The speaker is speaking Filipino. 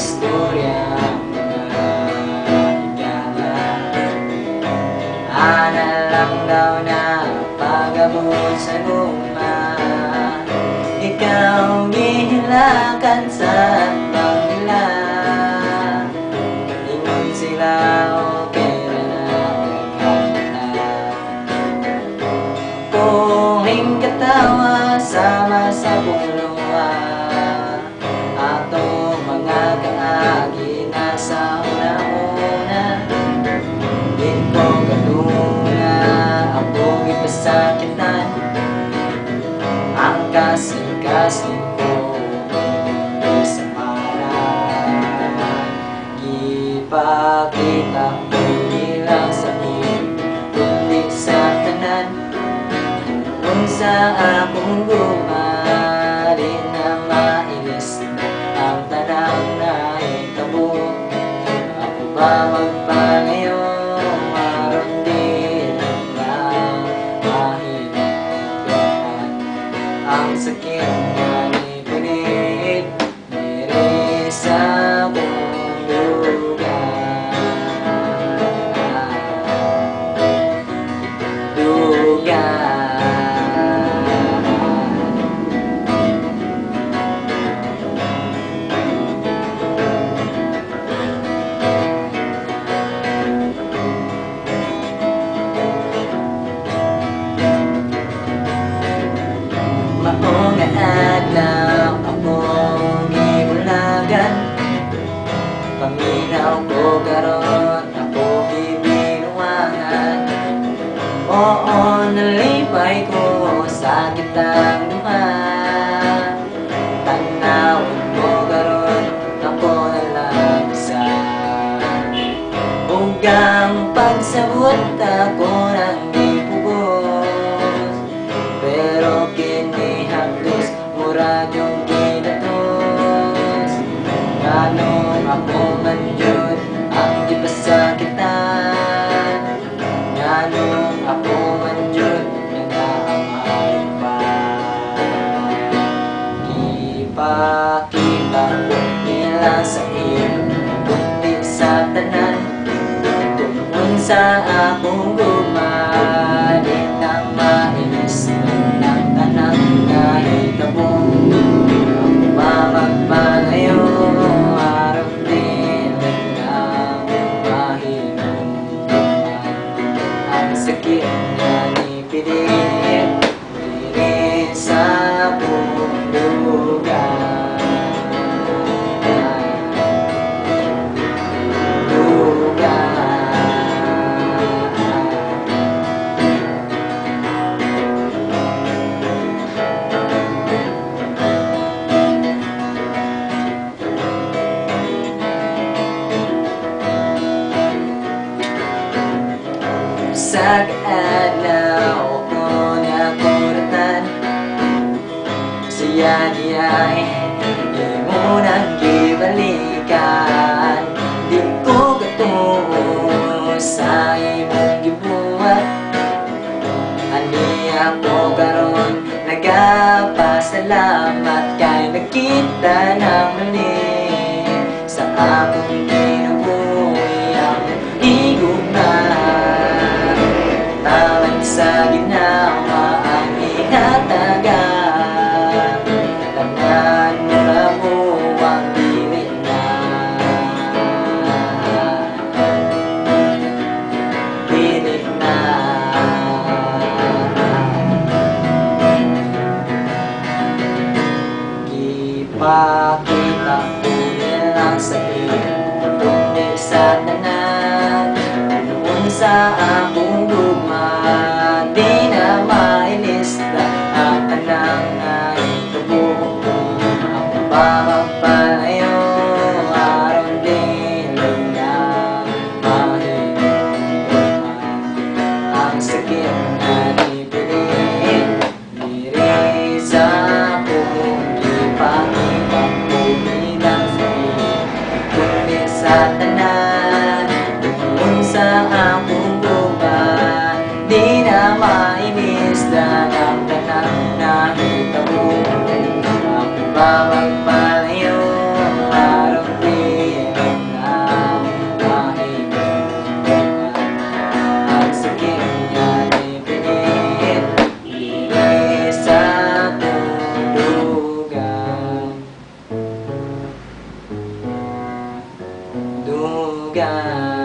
istorya, mga higala. Ana lang daw na pag-abot sa guma, ikaw gihilakan sa atbang nila. Ingon sila okay na nagkakita. Kung katawa sama sa puluwa, ato mga kaagi nasa una-una. Di ko kaduna ako ipasakitan, ang kasing-kasing ko sa paraan. Ipakita ko ilang sa kundi sa tanan, kung sa akong gumari na mainis ang tanang nahitabo. Ako ba magpalayo, maroon din ang mahirap. Ang sakit na ipilit diri sa akong lugar. Maong adlaw akong gibulagan, paminaw ko karon ako gibinuangan. Oo, nalipay ko sa kitang duha, tanawin ko karon ako nalang isa. Ugang pagsabot ako nang gipugos, pero kini haplos murag yung ginatos. Nganong ako man yun ang gipasakitan, nganong ako man yun nagaamay pa. Ipakita ko nila sa iyo, kundi sa tanan, tungkol sa akong gumali ng mainis ng tanang nahitabo. Ako ba magpalayo, araw din ng mahirap. Ang sakit na nipilit diri sa buong lugar. Sa kaadlaw ko nakuratan, siya niya'y di mo nang gibalikan. Di ko katuo sa imong gibuhat, ani ako karon nagapasalamat kay nakita ng mali sa akong ginubuhi ang higugma. Tawag sa ginawa ang ihatagan, tanan na mo ang dili na. Dili na. Ipakita ko nilang sa iyo, kundi sa tanan, kung sa akong lugma, di na mailista ang tanang nahitabo. Ako ba magpalayo, araw din lang mahirap. Ang sakit na nipilit diri sa akong ipakita ko nilang sa iyo, lugar.